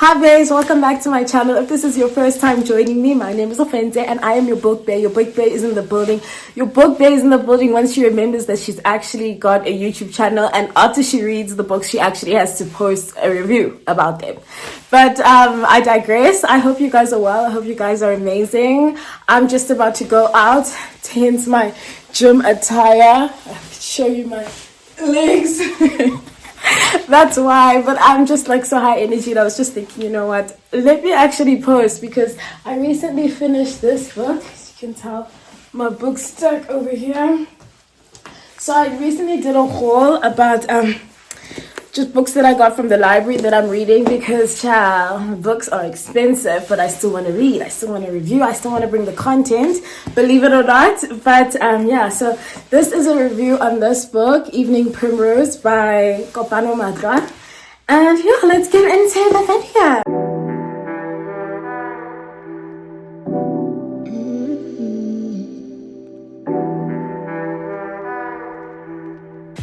Hi guys, welcome back to my channel. If this is your first time joining me, my name is Ofente and I am your book bear. Your book bear is in the building. Your book bear is in the building once she remembers that she's actually got a YouTube channel, and after she reads the books, she actually has to post a review about them. But I digress. I hope you guys are well. I hope you guys are amazing. I'm just about to go out, hence my gym attire. I can show you my legs. That's why, but I'm just like so high energy, and I was just thinking, you know what, let me actually post, because I recently finished this book. As you can tell, my book's stuck over here. So I recently did a haul about just books that I got from the library that I'm reading, because books are expensive, but I still want to read, I still want to review, I still want to bring the content, believe it or not. But so this is a review on this book, Evening Primrose by Kopano Matlwa, and let's get into the video.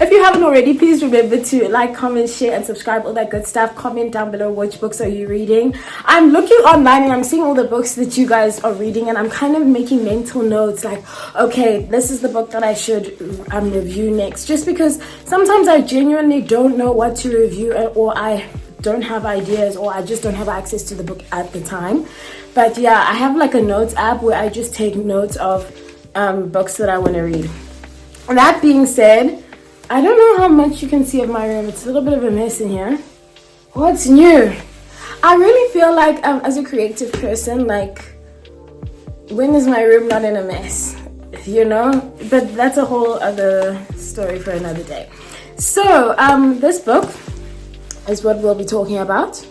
If you haven't already, please remember to like, comment, share, and subscribe, all that good stuff. Comment down below which books are you reading. I'm looking online and I'm seeing all the books that you guys are reading, and I'm kind of making mental notes like, okay, this is the book that I should review next. Just because sometimes I genuinely don't know what to review, or I don't have ideas, or I just don't have access to the book at the time. But yeah, I have like a notes app where I just take notes of books that I want to read. That being said, I don't know how much you can see of my room. It's a little bit of a mess in here. What's new? I really feel like as a creative person, like, when is my room not in a mess? But that's a whole other story for another day. So this book is what we'll be talking about.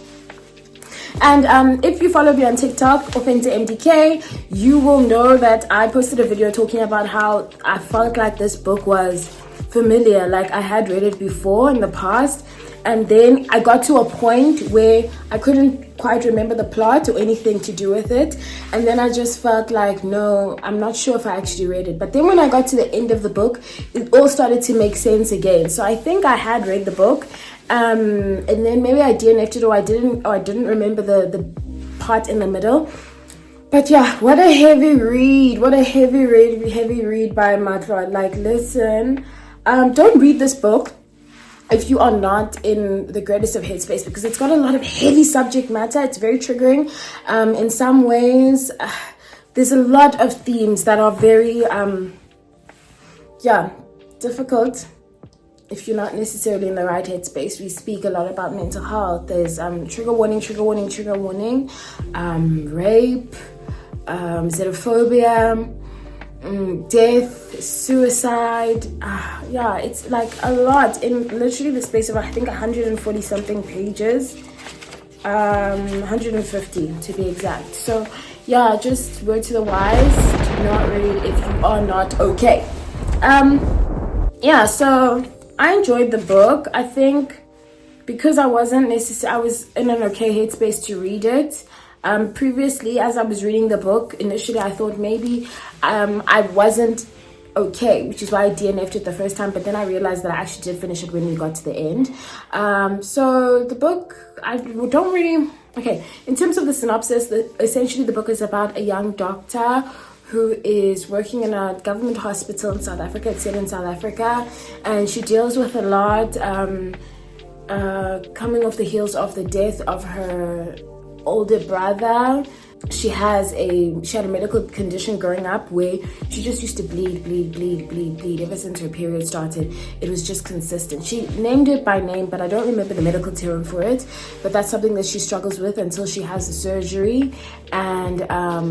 And if you follow me on TikTok, OfenteMDK, you will know that I posted a video talking about how I felt like this book was familiar, like I had read it before in the past, and then I got to a point where I couldn't quite remember the plot or anything to do with it, and then I just felt like, no, I'm not sure if I actually read it. But then when I got to the end of the book, it all started to make sense again. So I think I had read the book, and then maybe I DNF'd it, or I didn't remember the part in the middle. But yeah, what a heavy read, heavy read by Matlwa. Like, listen, don't read this book if you are not in the greatest of headspace, because it's got a lot of heavy subject matter. It's very triggering. In some ways, there's a lot of themes that are very, difficult if you're not necessarily in the right headspace. We speak a lot about mental health. There's trigger warning, rape, xenophobia, death, suicide. It's like a lot in literally the space of, I think, 140 something pages, 150 to be exact. So yeah, just word to the wise, do not read if you are not okay. So I enjoyed the book. I think because I was in an okay headspace to read it. Previously, as I was reading the book, initially I thought maybe I wasn't okay, which is why I DNF'd it the first time, but then I realized that I actually did finish it when we got to the end. So the book, in terms of the synopsis, essentially the book is about a young doctor who is working in a government hospital in South Africa. It's set in South Africa, and she deals with a lot coming off the heels of the death of her older brother. She had a medical condition growing up where she just used to bleed ever since her period started. It was just consistent. She named it by name, but I don't remember the medical term for it, but that's something that she struggles with until she has the surgery. And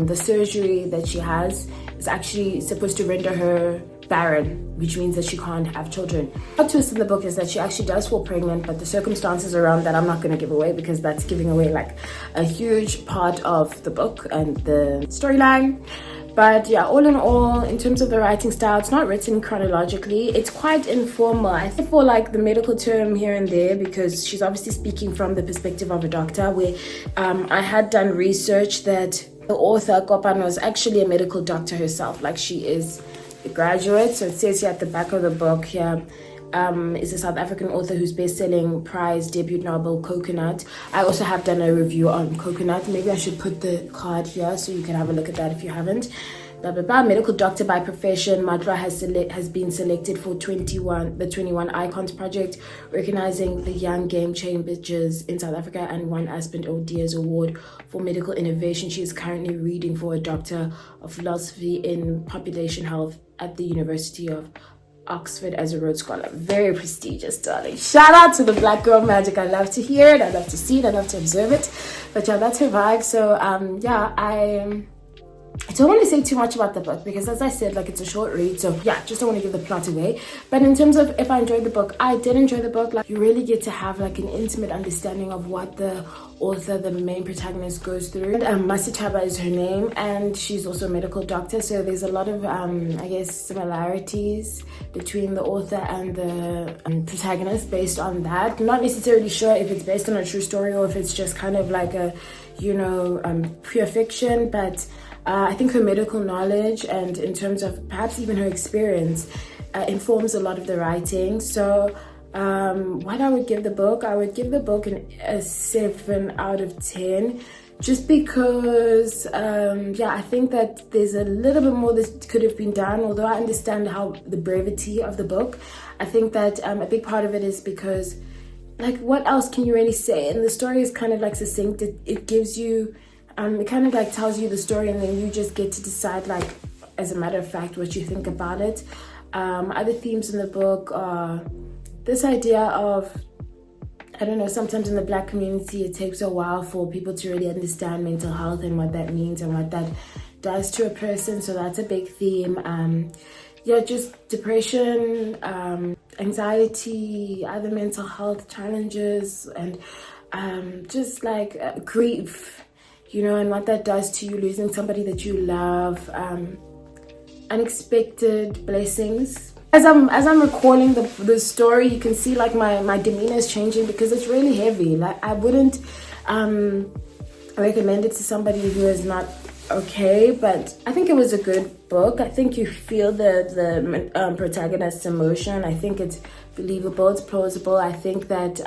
the surgery that she has is actually supposed to render her barren, which means that she can't have children. The twist in the book is that she actually does fall pregnant, but the circumstances around that I'm not going to give away, because that's giving away like a huge part of the book and the storyline. But yeah, all in all, in terms of the writing style, it's not written chronologically. It's quite informal. I think for like the medical term here and there, because she's obviously speaking from the perspective of a doctor, where I had done research that the author, Kopano, is actually a medical doctor herself. Like, she is a graduate. So it says here at the back of the book here, is a South African author whose best-selling prize debut novel Coconut. I also have done a review on Coconut. Maybe I should put the card here so you can have a look at that if you haven't. Blah, blah, blah. Medical doctor by profession, Matlwa has been selected for the 21 Icons Project, recognizing the young game changers in South Africa, and won Aspen O'Dears Award for medical innovation. She is currently reading for a Doctor of Philosophy in Population Health at the University of Oxford as a Rhodes Scholar. Very prestigious, darling. Shout out to the Black Girl Magic. I love to hear it. I love to see it. I love to observe it. But yeah, that's her vibe. So yeah, I don't want to say too much about the book because, as I said, like, it's a short read, so yeah, just don't want to give the plot away. But in terms of if I enjoyed the book, I did enjoy the book. Like, you really get to have like an intimate understanding of what the author, the main protagonist, goes through. Masitaba is her name, and she's also a medical doctor, so there's a lot of I guess similarities between the author and the protagonist based on that. Not necessarily sure if it's based on a true story or if it's just kind of like a, you know, pure fiction, but I think her medical knowledge and in terms of perhaps even her experience informs a lot of the writing. So what I would give the book, I would give the book a 7 out of 10, just because yeah, I think that there's a little bit more that could have been done. Although I understand how the brevity of the book, I think that a big part of it is because, like, what else can you really say? And the story is kind of like succinct. It gives you it kind of like tells you the story, and then you just get to decide, like, as a matter of fact, what you think about it. Other themes in the book are this idea of, I don't know, sometimes in the Black community it takes a while for people to really understand mental health and what that means and what that does to a person. So that's a big theme. Yeah, just depression, anxiety, other mental health challenges, and just like grief, you know, and what that does to you, losing somebody that you love, unexpected blessings. As I'm recalling the story, you can see like my demeanor is changing because it's really heavy. Like, I wouldn't recommend it to somebody who is not okay, but I think it was a good book. I think you feel the protagonist's emotion. I think it's believable, it's plausible. I think that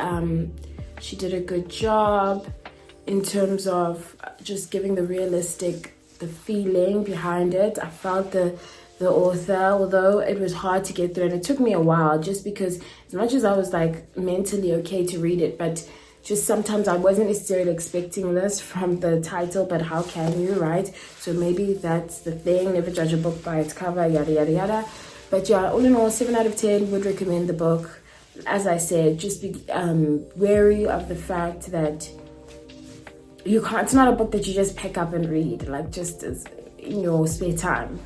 she did a good job in terms of just giving the feeling behind it. I felt the author, although it was hard to get through, and it took me a while, just because as much as I was like mentally okay to read it, but just sometimes I wasn't necessarily expecting this from the title. But how can you, right? So maybe that's the thing, never judge a book by its cover, yada yada yada. But yeah, all in all, 7 out of 10, would recommend the book. As I said, just be wary of the fact that it's not a book that you just pick up and read, like, just as in your spare time,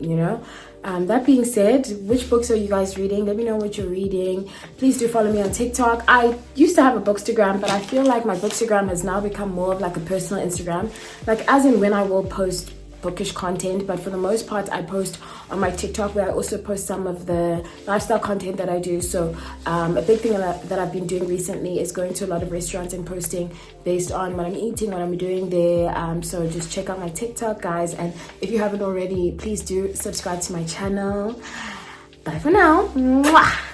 you know. That being said, which books are you guys reading? Let me know what you're reading. Please do follow me on TikTok. I used to have a bookstagram, but I feel like my bookstagram has now become more of like a personal Instagram, like as in when I will post bookish content, but for the most part I post on my TikTok, where I also post some of the lifestyle content that I do. So a big thing that I've been doing recently is going to a lot of restaurants and posting based on what I'm eating, what I'm doing there. So just check out my TikTok, guys, and if you haven't already, please do subscribe to my channel. Bye for now. Mwah!